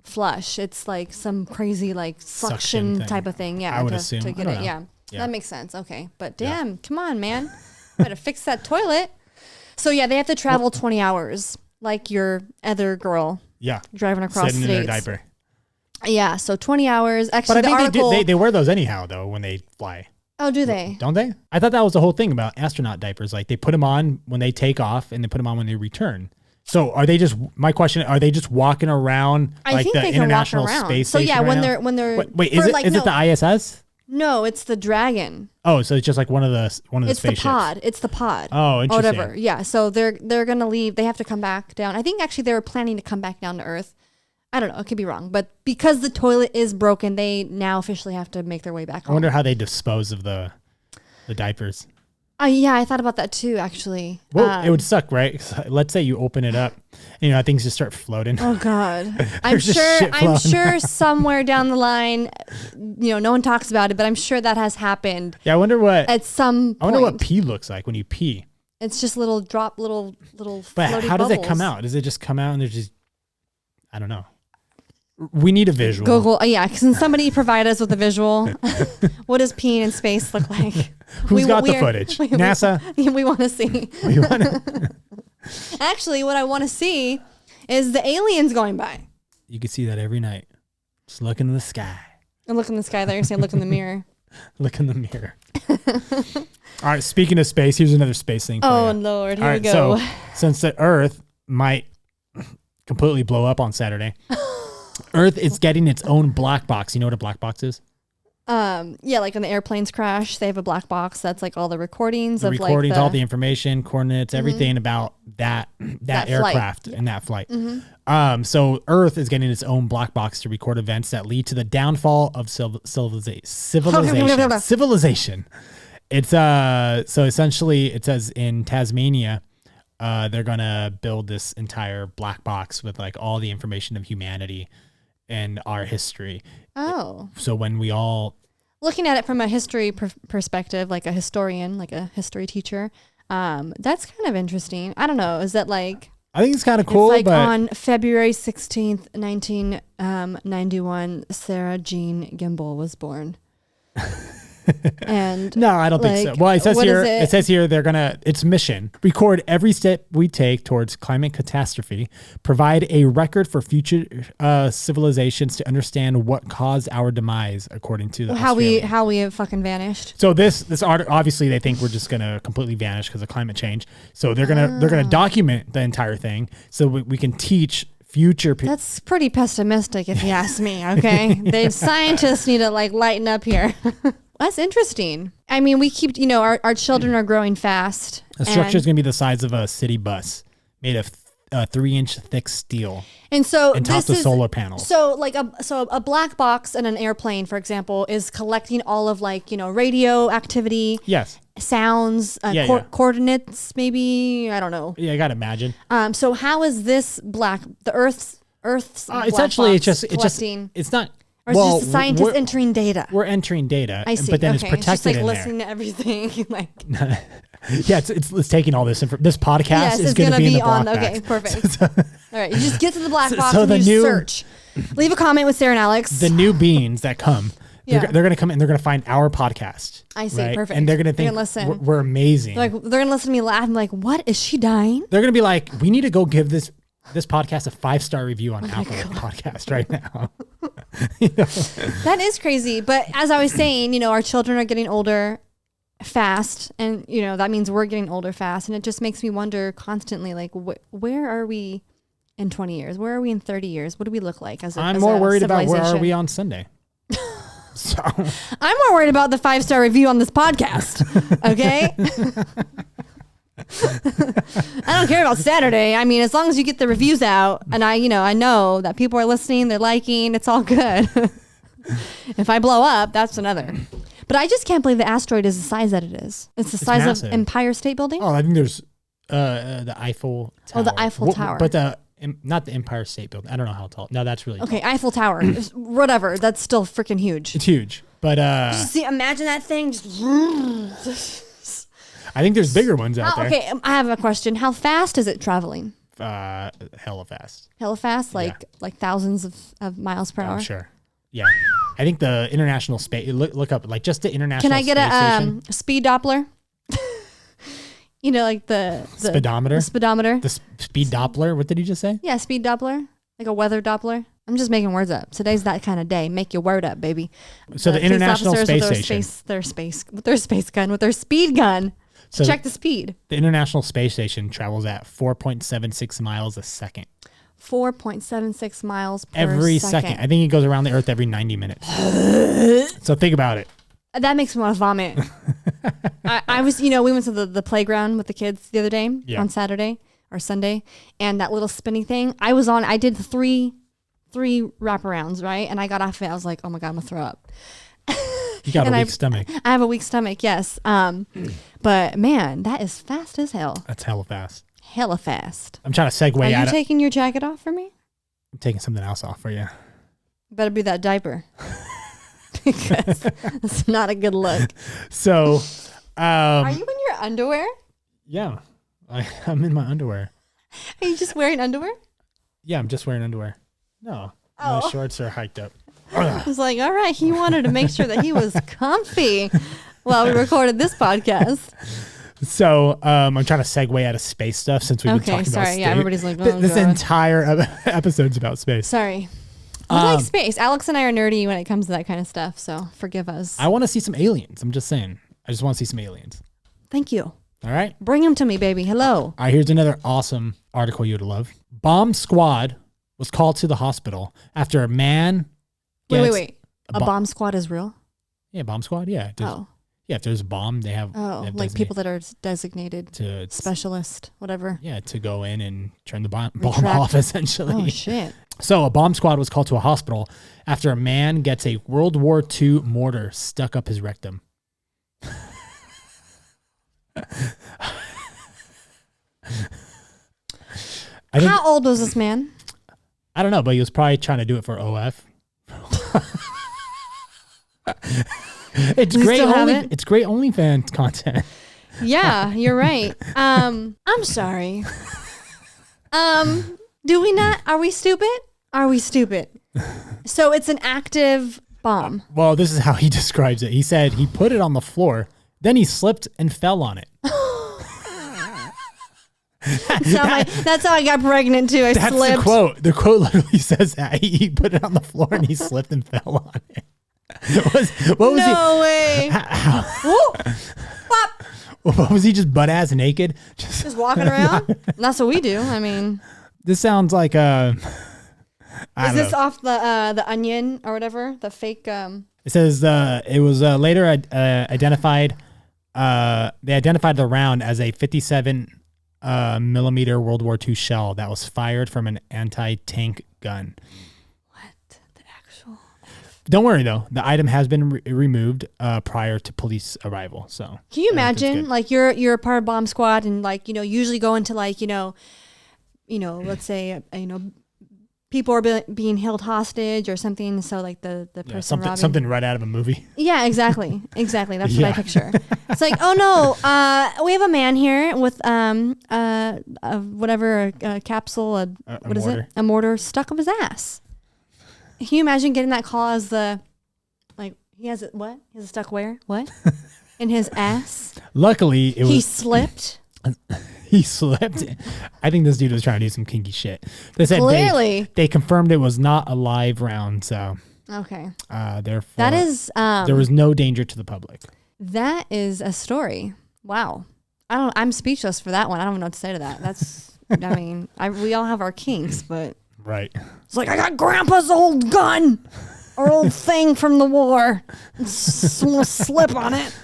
flush. It's like some crazy, like, suction thing. type of thing. Yeah. I would assume. To get I it. don't know. Yeah. That makes sense. Okay. But damn, come on, man. Better fix that toilet. So, yeah, they have to travel 20 hours, like your other girl. Yeah. Driving across Sitting states. in their diaper. Yeah, so 20 hours. Actually, But I think article, they wear those anyhow, though, when they fly. Oh, do they? Don't they? I thought that was the whole thing about astronaut diapers. Like, they put them on when they take off and they put them on when they return. So are they just, my question, are they just walking around like the International Space Station? So yeah, when they're Wait, is it the ISS? No, it's the Dragon. Oh, so it's just like one of the spaceships. It's the pod. Oh, interesting. Or whatever. Yeah. So they're gonna leave. They have to come back down. I think actually they were planning to come back down to Earth. I don't know. It could be wrong, but because the toilet is broken, they now officially have to make their way back home. I wonder how they dispose of the diapers. Yeah, I thought about that too, actually. Well, it would suck, right? Let's say you open it up, and things just start floating. Oh God, I'm sure somewhere down the line, no one talks about it, but I'm sure that has happened. Yeah, I wonder what at some point. I wonder what pee looks like when you pee. It's just little. But how does it come out? Does it just come out and there's just, I don't know. We need a visual. Google, yeah, can somebody provide us with a visual? What does peeing in space look like? Who's got the footage? NASA? We want to see. Actually, what I want to see is the aliens going by. You can see that every night. Just look in the sky. And look in the sky there. You're saying look in the mirror. Look in the mirror. All right, speaking of space, here's another space thing for Oh, you. Lord, here we go. So since the Earth might completely blow up on Saturday, Earth is getting its own black box. You know what a black box is? Yeah, like when the airplanes crash, they have a black box that's like all the recordings of all the information, coordinates, everything about that aircraft flight. and that flight. Mm-hmm. So Earth is getting its own black box to record events that lead to the downfall of civilization. It's so essentially it says in Tasmania, they're gonna build this entire black box with like all the information of humanity and our history. Oh. So when we all looking at it from a history perspective, like a historian, like a history teacher, that's kind of interesting. I don't know. Is that like? I think it's kind of cool. It's like but on February 16th, 1991, Sarah Jean Gimble was born. And no, I don't think so. Well, it says here they're gonna. Its mission: record every step we take towards climate catastrophe, provide a record for future civilizations to understand what caused our demise, according to the how we have fucking vanished. So this art, obviously they think we're just gonna completely vanish because of climate change. So they're gonna document the entire thing so we can teach future people. That's pretty pessimistic, if you ask me. Okay, the scientists need to like lighten up here. That's interesting. I mean, we keep, our children are growing fast. The structure is going to be the size of a city bus made of 3-inch thick steel. And so topped with solar panels. So like a black box in an airplane, for example, is collecting all of radio activity. Yes. Sounds, coordinates, maybe. I don't know. Yeah, I got to imagine. So how is this the Earth's it's not. Or is just the scientists entering data? We're entering data. I see. But then it's protected it's just like in listening to everything. Yeah, it's taking all this. This podcast is going to be in the black box. Okay, perfect. All right, you just get to the black box and you search. Leave a comment with Sarah and Alex. The new beings that come, they're going to come and they're going to find our podcast. I see, perfect. And they're going to think we're amazing. They're going to listen to me laugh and be like, what? Is she dying? They're going to be like, we need to go give this podcast a 5-star review on Apple Podcast right now. That is crazy. But as I was saying, our children are getting older. fast, and that means we're getting older fast, and it just makes me wonder constantly, like, where are we in 20 years? Where are we in 30 years? What do we look like I'm more worried about where are we on Sunday. So I'm more worried about the 5-star review on this podcast. Okay. I don't care about Saturday. I mean, as long as you get the reviews out, and I know that people are listening, they're liking, it's all good. If I blow up, that's another. But I just can't believe the asteroid is the size that it is. It's the size massive. of Empire State Building. I think there's the Eiffel Tower. Oh, the Eiffel Tower. But not the Empire State Building. I don't know how tall. No, that's really okay. Tall. Eiffel Tower, whatever. That's still freaking huge. It's huge, but imagine that thing. I think there's bigger ones out there. Okay, I have a question. How fast is it traveling? Hella fast. Hella fast, like thousands of miles per hour. I'm sure. Yeah, I think the international space. Look up, like just the international. Can I get space a speed Doppler? Like the speedometer. The speedometer. The speed Doppler. What did he just say? Yeah, speed Doppler, like a weather Doppler. I'm just making words up. Today's that kind of day. Make your word up, baby. So the International Space Station. With their space gun, with their speed gun. So check the speed. The International Space Station travels at 4.76 miles a second. 4.76 miles per every second. I think it goes around the Earth every 90 minutes. So think about it. That makes me want to vomit. I was, we went to the playground with the kids the other day on Saturday or Sunday, and that little spinny thing. I did three wraparounds, right? And I got off of it. I was like, oh my God, I'm gonna throw up. You got a weak stomach. I have a weak stomach, yes. But man, that is fast as hell. That's hella fast. Hella fast. I'm trying to segue out. Are you taking your jacket off for me? I'm taking something else off for you. Better be that diaper. Because it's not a good look. So, are you in your underwear? Yeah, I'm in my underwear. Are you just wearing underwear? Yeah, I'm just wearing underwear. No, my shorts are hiked up. I was like, all right, he wanted to make sure that he was comfy while we recorded this podcast. So I'm trying to segue out of space stuff since we've been talking about space. Yeah, everybody's like, oh, this entire episode's about space. Sorry. We like space. Alex and I are nerdy when it comes to that kind of stuff, so forgive us. I want to see some aliens. I'm just saying. I just want to see some aliens. Thank you. All right. Bring them to me, baby. Hello. All right, here's another awesome article you'd love. Bomb squad was called to the hospital after a man... Wait. A bomb squad is real? Yeah, bomb squad, yeah. Yeah, if there's a bomb, they have... Oh, they have like people that are designated to specialist, whatever. Yeah, to go in and turn the bomb off, essentially. Oh, shit. So a bomb squad was called to a hospital after a man gets a World War II mortar stuck up his rectum. How old was this man? I don't know, but he was probably trying to do it for OF. It's great. It's great OnlyFans content. Yeah, you're right. I'm sorry. Do we not? Are we stupid? Are we stupid? So it's an active bomb. Well, this is how he describes it. He said he put it on the floor, then he slipped and fell on it. That's how I got pregnant too. That's slipped. The quote. The quote literally says that he put it on the floor and he slipped and fell on it. No way. What was he, just butt ass naked? Just walking around? That's what we do. I mean, this sounds like is this off the Onion or whatever? The fake. It says it was later identified. They identified the round as a 57 millimeter World War II shell that was fired from an anti-tank gun. Don't worry though, the item has been removed prior to police arrival. So can you imagine, like you're a part of bomb squad and like usually go into like let's say people are being held hostage or something. So like the person something right out of a movie. Yeah, exactly. That's what I picture. It's like, oh no, we have a man here with a capsule, a mortar stuck up his ass. Can you imagine getting that call as he has it? What? He has it stuck where? What? In his ass? Luckily, he slipped. He slipped. I think this dude was trying to do some kinky shit. They said clearly they confirmed it was not a live round. So okay. Therefore, that is there was no danger to the public. That is a story. Wow. I'm speechless for that one. I don't know what to say to that. That's, I mean, we all have our kinks, but. Right. It's like, I got Grandpa's old gun or old thing from the war. Someone slip on it.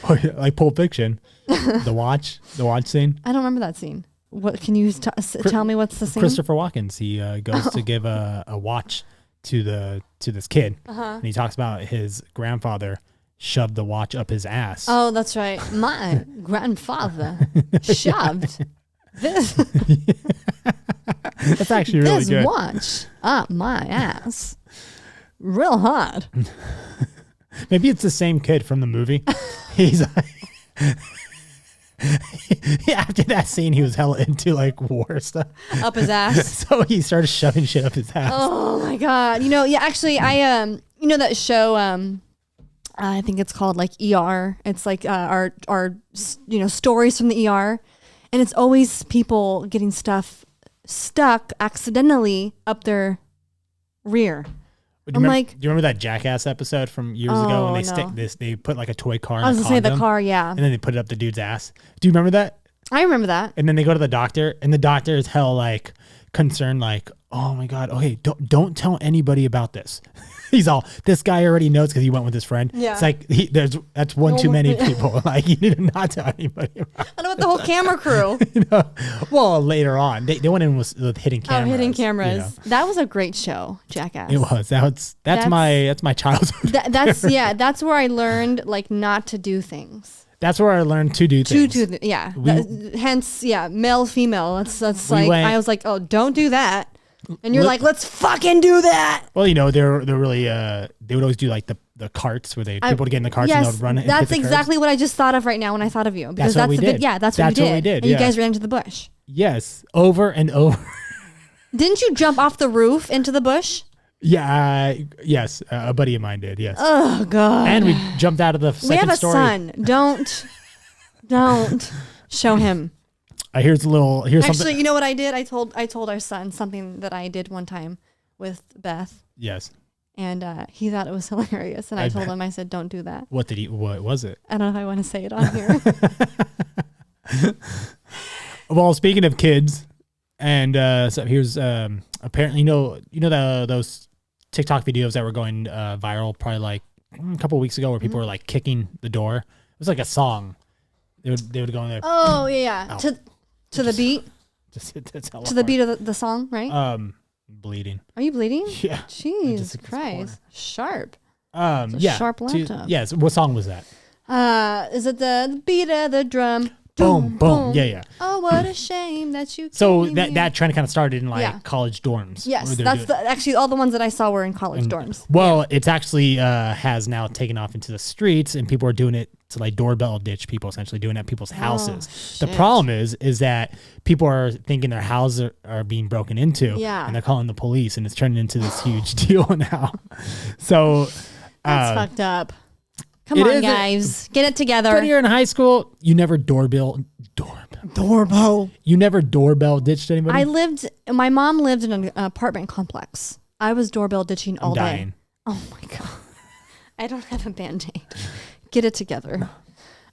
Oh, yeah, like Pulp Fiction. The watch scene. I don't remember that scene. What can you tell me? What's the scene? Christopher Walken. He goes to give a watch to this kid, and he talks about his grandfather shoved the watch up his ass. Oh, that's right. My grandfather shoved this. That's actually really this good. Watch up my ass, real hard. Maybe it's the same kid from the movie. He's like, after that scene, he was hella into like war stuff up his ass. So he started shoving shit up his ass. Oh my god! Actually, I that show. I think it's called like ER. It's like our stories from the ER, and it's always people getting stuff stuck accidentally up their rear. Do you remember that Jackass episode from years ago when they put like a toy car in I was going to say the car, yeah. And then they put it up the dude's ass. Do you remember that? I remember that. And then they go to the doctor, and the doctor is hell like concerned, like, oh my God, okay, don't tell anybody about this. He's all, this guy already knows because he went with his friend. Yeah. It's like that's one too many people. Like you need to not tell anybody about I know about the whole camera crew. Well, later on they went in with hidden cameras. Oh, hidden cameras. That was a great show, Jackass. It was. That's my childhood. That's where I learned like not to do things. That's where I learned to do things. Hence, male, female. That's like I was like, oh, don't do that. And you're like, let's fucking do that. Well, they're really they would always do like the carts where people would get in the carts and they would run it. That's exactly what I just thought of right now when I thought of you. Because that's what we did. That's what we did. And you guys ran into the bush. Yes, over and over. Didn't you jump off the roof into the bush? Yeah, yes, a buddy of mine did. Yes. Oh God. And we jumped out of the second story. We have a son. Don't show him. Here's Actually, something. You know what I did? I told our son something that I did one time with Beth. Yes. And he thought it was hilarious. And I told him, I said, don't do that. What was it? I don't know if I want to say it on here. Well, speaking of kids, and so here's apparently those TikTok videos that were going viral probably like a couple of weeks ago where people were like kicking the door. It was like a song. They would go in there. Oh yeah. Oh. To the beat. To the beat of the song, right? Bleeding. Are you bleeding? Yeah. Jeez Christ. Sharp. Sharp laptop. Yes. What song was that? Is it the beat of the drum? Boom, boom. Yeah. Oh, what a shame that you. So that trend kind of started in college dorms. Yes, that's actually all the ones that I saw were in college dorms. Well, it's actually has now taken off into the streets, and people are doing it to like doorbell ditch people, essentially doing it at people's houses. The problem is that people are thinking their houses are being broken into, and they're calling the police, and it's turning into this huge deal now. So that's fucked up. Come on, guys. Get it together. When you're in high school, you never doorbell. You never doorbell ditched anybody? My mom lived in an apartment complex. I was doorbell ditching all day. Oh my God. I don't have a Band-Aid. Get it together.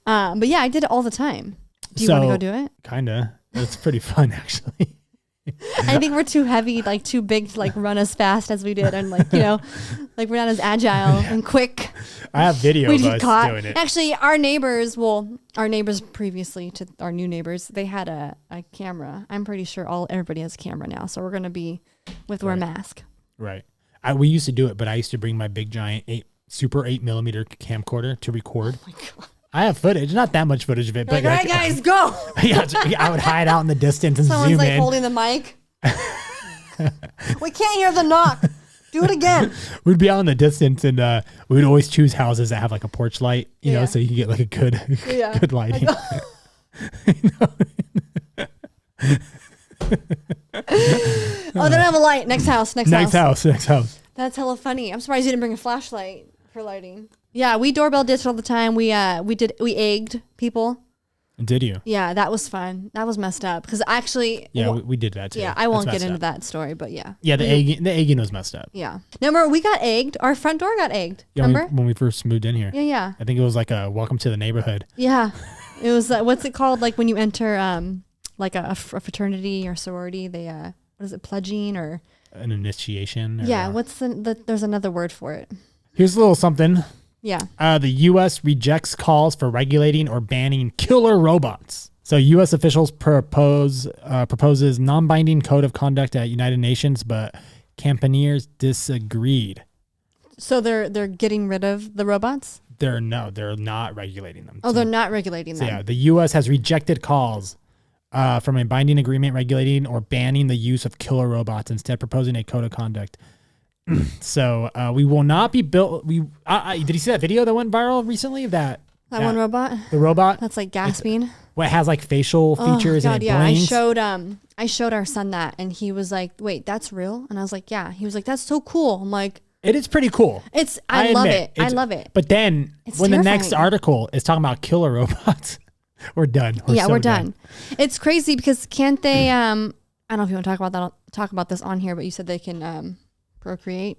But yeah, I did it all the time. Do you want to go do it? Kinda. It's pretty fun, actually. I think we're too heavy, like too big to like run as fast as we did, and like like we're not as agile and quick. I have video of us doing it. Actually, our neighbors previously to our new neighbors, they had a camera. I'm pretty sure everybody has a camera now, so we're gonna be wear a mask. Right. We used to do it, but I used to bring my big giant 8mm camcorder to record. Oh my God. I have footage, not that much footage of it, but all right, guys, go. I would hide out in the distance and Someone's zoom in. Holding the mic. We can't hear the knock. Do it again. We'd be out in the distance, and we would always choose houses that have like a porch light, you know, so you can get like a good lighting. They don't have a light. Next house. Next house. That's hella funny. I'm surprised you didn't bring a flashlight for lighting. Yeah, we doorbell ditched all the time. We egged people. Did you? Yeah, that was fun. That was messed up because actually. Yeah, we did that too. Yeah, I won't get into that story, but yeah. Yeah, the egging was messed up. Yeah. Remember, we got egged. Our front door got egged. Yeah, remember? when we first moved in here. Yeah. I think it was like a welcome to the neighborhood. Yeah. It was, what's it called? Like when you enter like a fraternity or sorority, they, what is it, pledging or? An initiation. Yeah, what's there's another word for it. Here's a little something. Yeah. The U.S. rejects calls for regulating or banning killer robots. So U.S. officials proposes non-binding code of conduct at United Nations, but campaigners disagreed. So they're getting rid of the robots? They're not regulating them. Oh, they're not regulating them. Yeah, the U.S. has rejected calls from a binding agreement regulating or banning the use of killer robots, instead proposing a code of conduct. So we will not be built. Did you see that video that went viral recently? That one robot. The robot that's like gasping. What has like facial features and it blinks. I showed our son that, and he was like, "Wait, that's real?" And I was like, "Yeah." He was like, "That's so cool." I'm like, "It is pretty cool." I love it. I love it. But then when terrifying. The next article is talking about killer robots, we're done. We're done. It's crazy because can't they? I don't know if you want to talk about this on here, but you said they can procreate.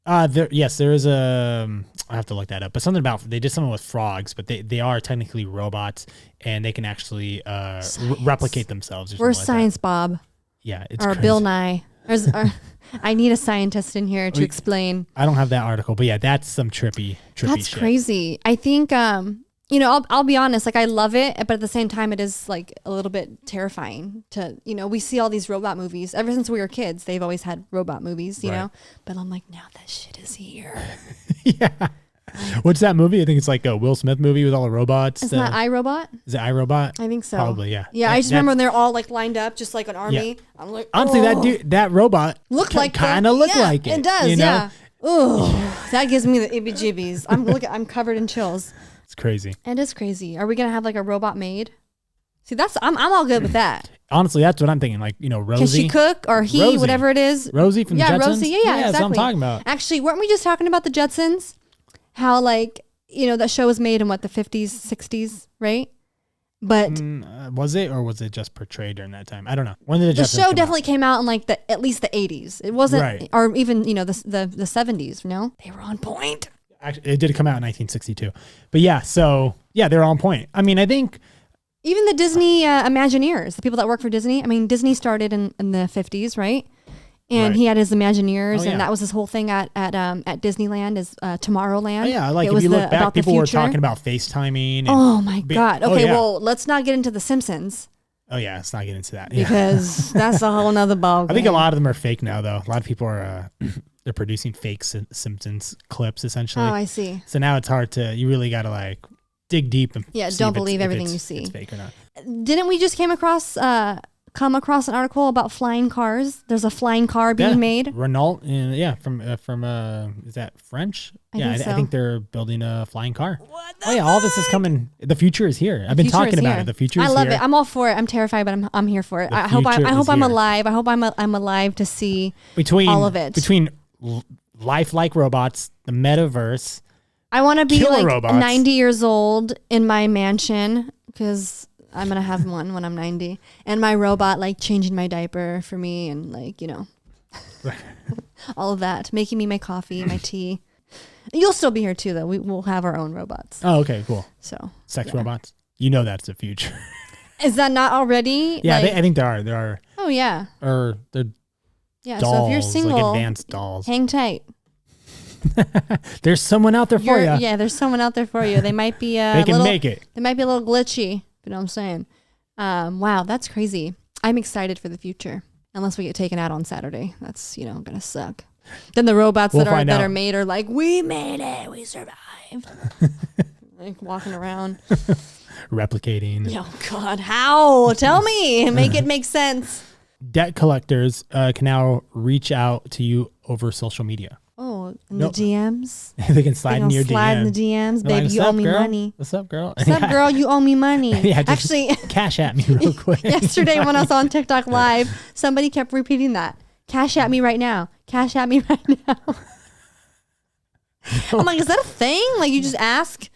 There is a. I have to look that up, but something about they did something with frogs, but they are technically robots and they can actually replicate themselves. We're science, Bob. Yeah, it's or crazy. Bill Nye. I need a scientist in here to explain. I don't have that article, but yeah, that's some trippy. That's shit. crazy. I think I'll be honest, like I love it, but at the same time it is like a little bit terrifying to, we see all these robot movies. Ever since we were kids, they've always had robot movies, you know? But I'm like, now that shit is here. Yeah. What's that movie? I think it's like a Will Smith movie with all the robots. Isn't that iRobot? Is it iRobot? I think so. Probably, yeah. Yeah, I just remember when they're all like lined up, just like an army. Yeah. I'm like, honestly, that robot looked like kind of looked like it. It does, you know? yeah. Oh, that gives me the ibby-jibbies. I'm covered in chills. It's crazy. It is crazy. Are we gonna have like a robot maid? See, I'm all good with that. Honestly, that's what I'm thinking. Like, Rosie. Can she cook or he, Rosie. Whatever it is? Rosie from the Jetsons? Rosie. Yeah, exactly. That's what I'm talking about. Actually, weren't we just talking about the Jetsons? How like, that show was made in what, the 50s, 60s, right? But was it, or was it just portrayed during that time? I don't know. When did the show definitely came out in like at least the 80s. It wasn't, right. Or even the 70s. No, they were on point. Actually, it did come out in 1962. But yeah, so yeah, they're on point. I mean, I think even the Disney Imagineers, the people that work for Disney. I mean, Disney started in the 50s, right? And he had his Imagineers, and that was his whole thing at Disneyland is Tomorrowland. Oh, yeah, like if you look back, people were talking about FaceTiming. Oh my God. Okay, well, let's not get into The Simpsons. Oh yeah, let's not get into that. Because that's a whole nother ballgame. I think a lot of them are fake now, though. A lot of people are they're producing fake Simpsons clips, essentially. Oh, I see. So now it's hard to, you really got to like dig deep and don't believe everything you see. It's fake or not. Didn't we just come across an article about flying cars? There's a flying car being made. Renault, from is that French? I think they're building a flying car. All this is coming. The future is here. I've been talking about it. The future is here. I love it. I'm all for it. I'm terrified, but I'm here for it. I hope I'm alive. I hope I'm alive to see all of it. Between lifelike robots, the metaverse. I want to be like robots. 90 years old in my mansion because I'm going to have one when I'm 90. And my robot like changing my diaper for me and like, all of that. Making me my coffee, my tea. You'll still be here too though. We'll have our own robots. Oh, okay, cool. So sex robots. That's the future. Is that not already? Yeah, I think there are. There are. Oh yeah. Or they're dolls, so if you're single, like advanced dolls. Hang tight. There's someone out there for you. Yeah, there's someone out there for you. They might be they can make it. They might be a little glitchy. You know what I'm saying? Wow, that's crazy. I'm excited for the future. Unless we get taken out on Saturday. That's, gonna suck. Then the robots that are made are like, we made it. We survived. Like walking around. Replicating. Oh, God. How? Tell me. Make it make sense. Debt collectors can now reach out to you over social media. Oh, in the DMs? They can slide in your DMs. Slide in the DMs. Baby, you owe me money. What's up, girl? What's up, girl? You owe me money. Actually, cash at me real quick. Yesterday when I was on TikTok Live, somebody kept repeating that. Cash at me right now. Cash at me right now. I'm like, is that a thing? Like you just ask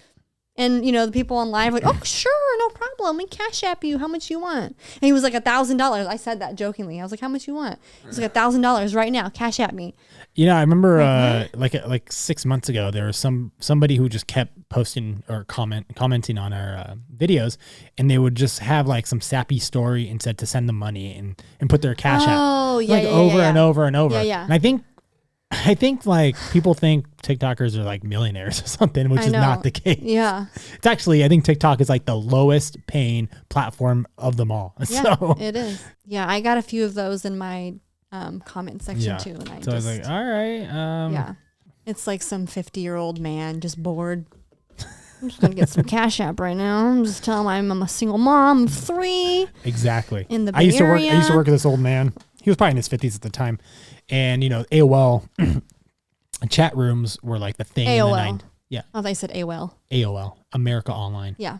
And, the people on live like, oh, sure, no problem. We cash app you how much you want. And he was like $1,000. I said that jokingly. I was like, how much you want? He's like $1,000 right now. Cash app me. I remember like 6 months ago, there was somebody who just kept posting or commenting on our videos, and they would just have like some sappy story and said to send them money and put their cash app over and over and over. Yeah. And I think like people think TikTokers are like millionaires or something, which is not the case. Yeah. It's actually, I think TikTok is like the lowest paying platform of them all. Yeah, so it is. Yeah, I got a few of those in my comment section too. And I was like, all right. Yeah. It's like some 50-year-old man just bored. I'm just going to get some cash app right now. I'm just telling him I'm a single mom of 3. Exactly. In the Bay I used Area. to work with this old man. He was probably in his 50s at the time. And, AOL chat rooms were like the thing. AOL. In the 90s. Yeah. Oh, they said AOL. AOL, America Online. Yeah.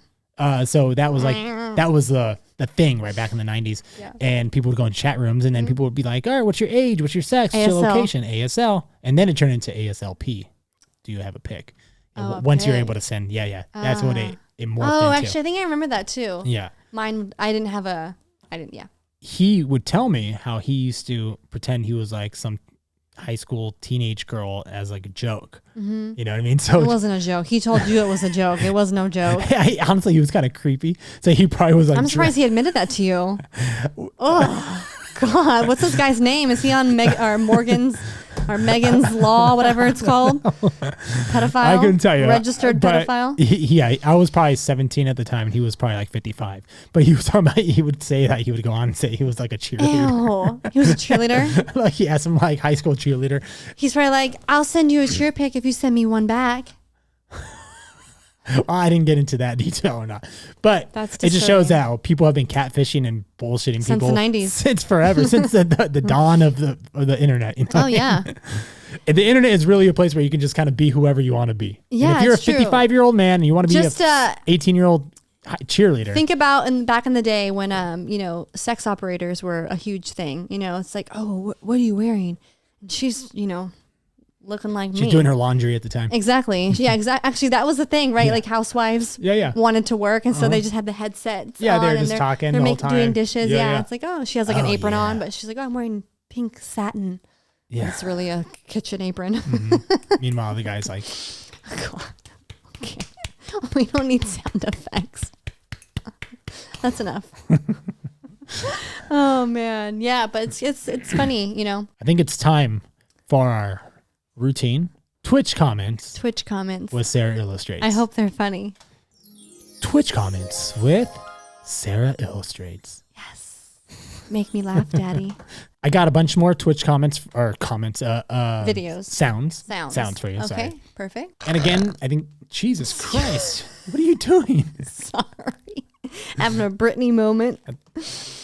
So that was like, that was the thing right back in the 90s. Yeah. And people would go in chat rooms and then people would be like, all right, what's your age? What's your sex? What's your location? ASL. And then it turned into ASLP. Do you have a pic? Once you're able to send. Yeah. That's what it morphed into. Oh, actually, I think I remember that too. Yeah. Mine, I didn't. He would tell me how he used to pretend he was like some high school teenage girl as like a joke. Mm-hmm. You know what I mean? So it wasn't a joke. He told you it was a joke. It was no joke. Honestly, he was kind of creepy. So he probably was like, I'm surprised he admitted that to you. Oh God. What's this guy's name? Is he on Morgan's or Megan's Law, whatever it's called? Pedophile? I couldn't tell you. Registered pedophile? I was probably 17 at the time, and he was probably like 55. But he was talking about, he would say that he would go on and say he was like a cheerleader. Ew. He was a cheerleader? Like he had some like high school cheerleader. He's probably like, I'll send you a cheer pic if you send me one back. Well, I didn't get into that detail or not, but it just shows how people have been catfishing and bullshitting since people the 90s, since forever, since the dawn of the internet. Oh yeah, and the internet is really a place where you can just kind of be whoever you want to be. Yeah, and if you're a 55-year-old man and you want to be just a 18-year-old cheerleader, think about back in the day when sex operators were a huge thing. It's like, oh, what are you wearing? And she's looking like me. She's doing her laundry at the time. Exactly. Yeah, exactly. Actually, that was the thing, right? Yeah. Like housewives wanted to work, and so they just had the headsets on. They're just talking the whole time. Doing dishes. Yeah. It's like, oh, she has like an apron on, but she's like, oh, I'm wearing pink satin. Yeah. It's really a kitchen apron. Mm-hmm. Meanwhile, the guy's like, God. Okay. We don't need sound effects. That's enough. Oh, man. Yeah, but it's funny, I think it's time for our routine Twitch comments with Sarah Illustrates. I hope they're funny. Twitch comments with Sarah Illustrates. Yes. Make me laugh, Daddy. I got a bunch more Twitch videos. Sounds for you. Okay, sorry. Perfect. And again, I think, Jesus Christ, what are you doing? Sorry. Having a Britney moment.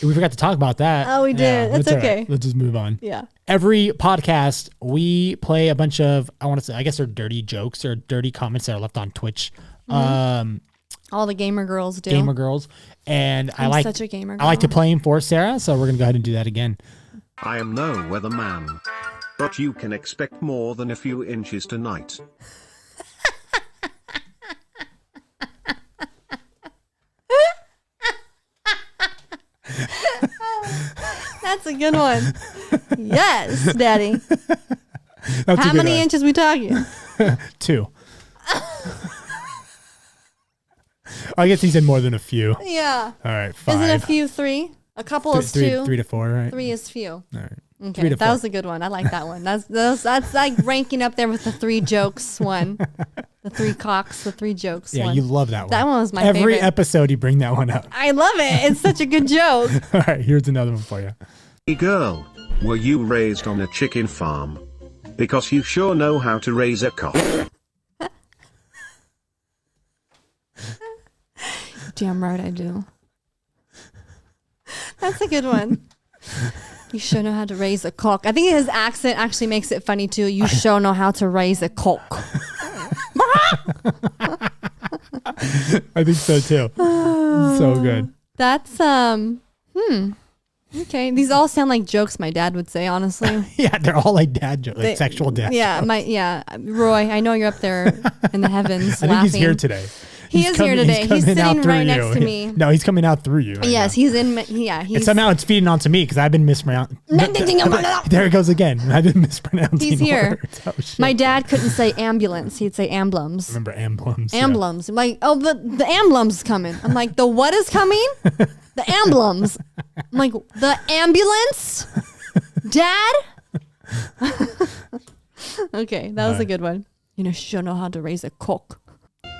We forgot to talk about that. Oh, we did. That's okay. Right. Let's just move on. Yeah. Every podcast, we play a bunch of, I guess they're dirty jokes or dirty comments that are left on Twitch. Mm-hmm. All the gamer girls do. And I'm such a gamer girl. I like to play them for Sarah, so we're going to go ahead and do that again. I am no weatherman, but you can expect more than a few inches tonight. That's a good one. Yes, Daddy. How many inches we talking? 2. I guess he said more than a few. Yeah. All right, 5. Is it a few? 3? A couple is 2. 3 to 4, right? 3 is few. All right. Okay, that was a good one. I like that one. That's like ranking up there with the 3 jokes one. The 3 cocks, the 3 jokes one. Yeah, you love that one. That one was my favorite. Every episode you bring that one up. I love it. It's such a good joke. All right, here's another one for you. Hey girl, were you raised on a chicken farm? Because you sure know how to raise a cock. Damn right I do. That's a good one. You sure know how to raise a cock. I think his accent actually makes it funny too. You sure know how to raise a cock. I think so too. So good. That's okay. These all sound like jokes my dad would say, honestly. Yeah, they're all like dad jokes, like sexual dad jokes. Roy, I know you're up there in the heavens. I think he's here today. He is here today. He's sitting right next to me. No, he's coming out through you. Right yes, now. he's in. Yeah, he's. And somehow it's feeding onto me because I've been mispronouncing. There it goes again. I've been mispronouncing. He's here. Oh, my dad couldn't say ambulance. He'd say emblems. Remember emblems? Emblems. Yeah. I'm like, oh, the emblems coming. I'm like, the what is coming? The emblems. I'm like, the ambulance? Dad? Okay, that was a good one. You know, she'll know how to raise a cook.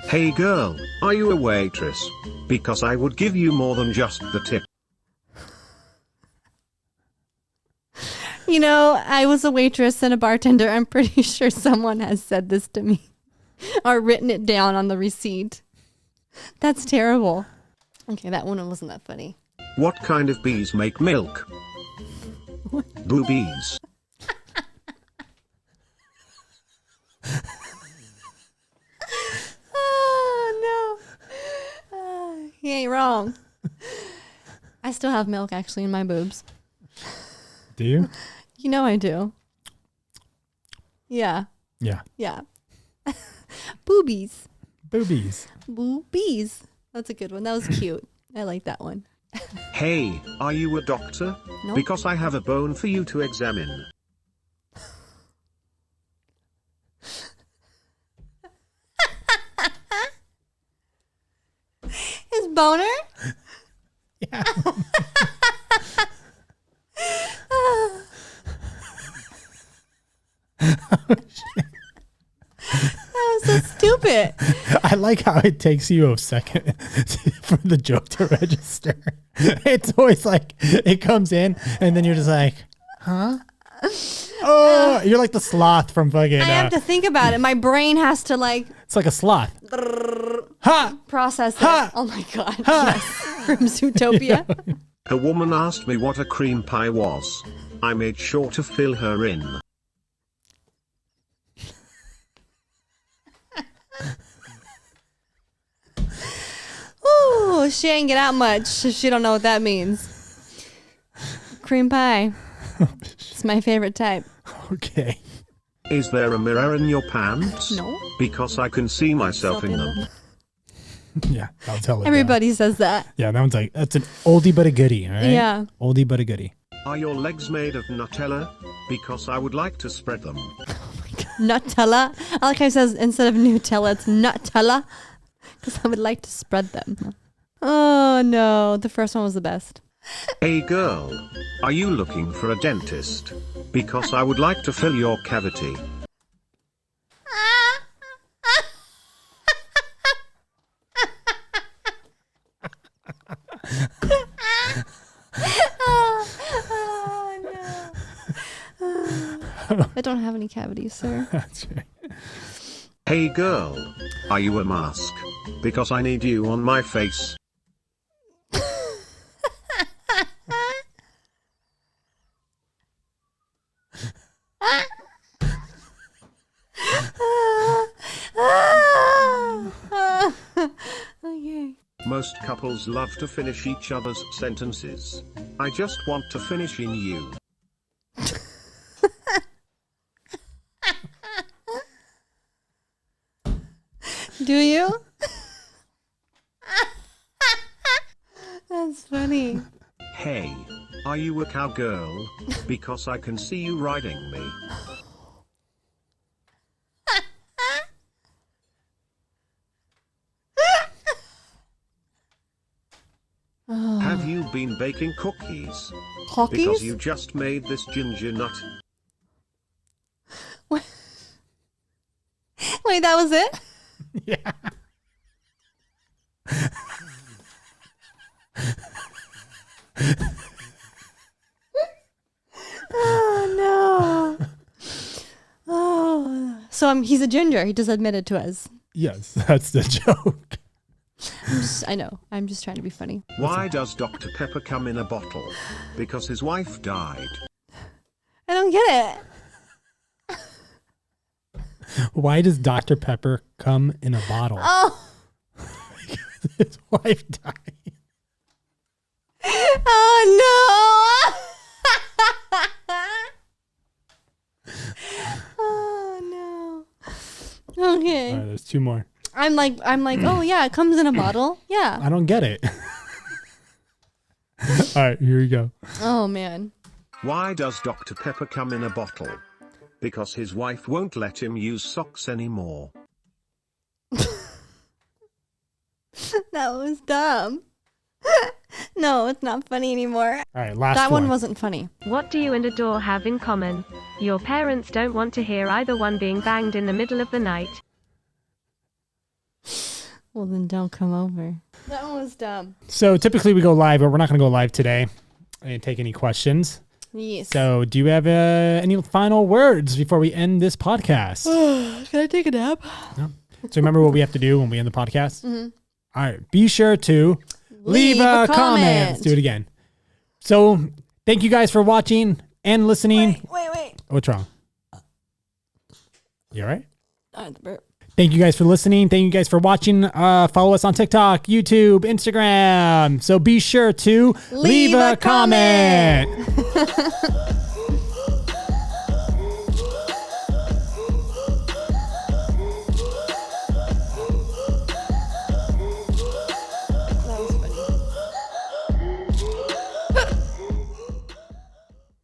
Hey girl, are you a waitress? Because I would give you more than just the tip. You know, I was a waitress and a bartender. I'm pretty sure someone has said this to me or written it down on the receipt. That's terrible. Okay, that one wasn't that funny. What kind of bees make milk? Boobies. Oh, no. He ain't wrong. I still have milk actually in my boobs. Do you? You know I do. Yeah. Yeah. Yeah. Boobies. Boobies. Boobies. That's a good one. That was cute. I like that one. Hey, are you a doctor? Nope. Because I have a bone for you to examine. His boner? Yeah. That was so stupid. I like how it takes you a second for the joke to register. It's always like it comes in and then you're just like, huh? Oh, you're like the sloth from fucking. I have to think about it. My brain has to like. It's like a sloth. Ha! Process Ha! it. Oh my god. Yes. From Zootopia. A woman asked me what a cream pie was. I made sure to fill her in. Ooh, she ain't get out much. She don't know what that means. Cream pie. It's my favorite type. Okay. Is there a mirror in your pants? No. Because I can see myself in them. Yeah, I'll tell it. Everybody says that. Yeah, that one's like, that's an oldie but a goodie, all right? Yeah. Oldie but a goodie. Are your legs made of Nutella? Because I would like to spread them. Nutella. I like how it says instead of Nutella, it's Nutella. Because I would like to spread them. Oh no, the first one was the best. Hey girl, are you looking for a dentist? Because I would like to fill your cavity. Oh no. I don't have any cavities, sir. That's right. Hey girl, are you a mask? Because I need you on my face. Okay. Most couples love to finish each other's sentences. I just want to finish in you. Do you? That's funny. Hey, are you a cowgirl? Because I can see you riding me. Have you been baking cookies? Cookies? Because you just made this ginger nut. Wait, that was it? Yeah. Oh no. Oh. So he's a ginger. He just admitted to us. Yes, that's the joke. I know. I'm just trying to be funny. Why does Dr. Pepper come in a bottle? Because his wife died. I don't get it. Why does Dr. Pepper come in a bottle? Oh. His wife died. Oh no. Oh no. Okay. All right, there's two more. I'm like, oh yeah, it comes in a bottle. Yeah. I don't get it. All right, here we go. Oh man. Why does Dr. Pepper come in a bottle? Because his wife won't let him use socks anymore. That was dumb. No, it's not funny anymore. All right, last That one. one wasn't funny. What do you and a door have in common? Your parents don't want to hear either one being banged in the middle of the night. Well, then don't come over. That one was dumb. So typically we go live, but we're not going to go live today and take any questions. Yes. So do you have any final words before we end this podcast? Can I take a nap? No? So remember what we have to do when we end the podcast? Mm-hmm. All right. Be sure to leave a comment. Let's do it again. So thank you guys for watching and listening. Wait. What's wrong? You all right? The burp. Thank you guys for listening. Thank you guys for watching. Follow us on TikTok, YouTube, Instagram. So be sure to leave a comment.